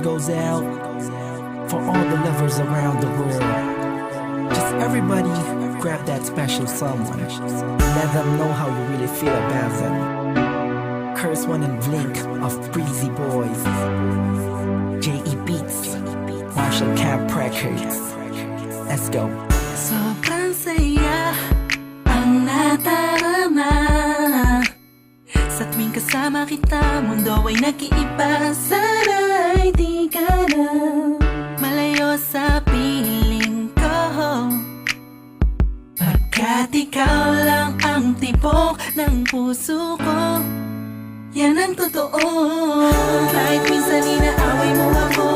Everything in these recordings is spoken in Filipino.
goes out for all the lovers around the world. Just everybody grab that special someone. Let them know how you really feel about them. Curse One and Blink of Breezy Boys. J.E. Beats, Marshall Camp Records. Let's go. Sobrang saya ang nadarama sa tuwing kasama kita. Mundo ay nag-iiba. Sana'y di ka na malayo sa piling ko, pagkat ikaw lang ang tibok ng puso ko. Yan ang totoo. Kahit minsan inaaway mo ako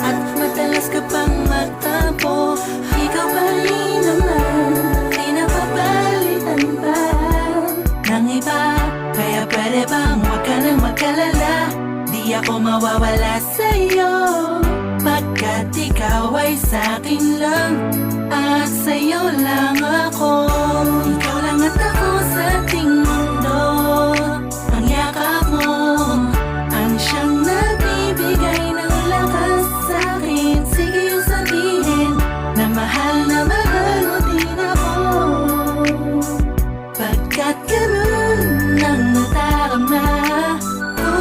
at madalas ka pang magtampo, ikaw pa rin naman, di napapalitan pa ng iba. Kaya pwede bang huwag ka nang mag-alala, di ako mawawala sa'yo, pagkat ikaw ay sa'kin lang at sa'yo lang ako. Ikaw lang at ako sa ating mundo. Ang yakap mo ang siyang nagbibigay ng lakas sa'kin. Sige yung sabihin na mahal mo din ako, pagkat ganun ang nadarama ko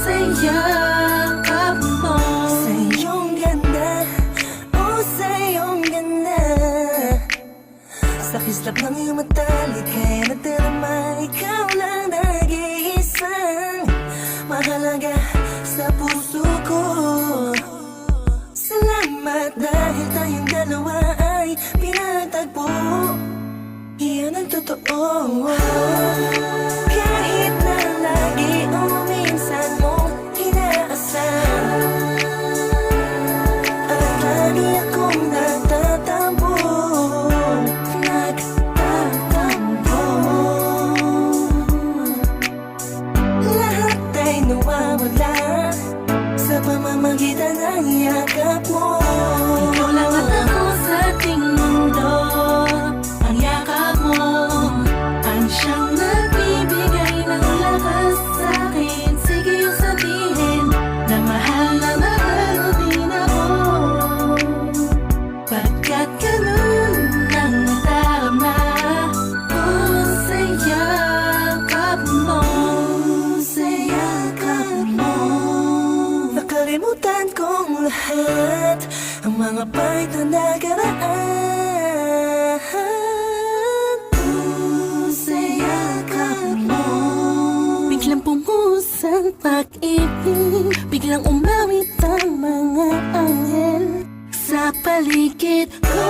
sa yakap mo. Sa iyong ganda, oh sa iyong ganda, sa kislap ng iyong mata, lika'y nadarama. Ikaw lang nag-iisang mahalaga sa puso ko. Salamat dahil tayong dalawa ay pinatagpo. Iyan ang totoo. Kahit na lagi o minsan mong inaasar, at lagi akong nagtatampo. Lahat ay nawawala sa pamamagitan ng yakap mo. Ikaw lang at ako sa ating mundo. Ang yakap mo ang siyang nagbibigay ng lakas sa'kin. Sige yung sabihin na mahal mo din ako, pagkat ganun ang nadarama ko sa yakap mo. Sa yakap mo. Nakalimutan kong lahat, ang mga pahit na nakaraan. Sa yakap mo. Biglang pumuhos ang pag-ibig, biglang umawit ang mga anghel sa paligid ko.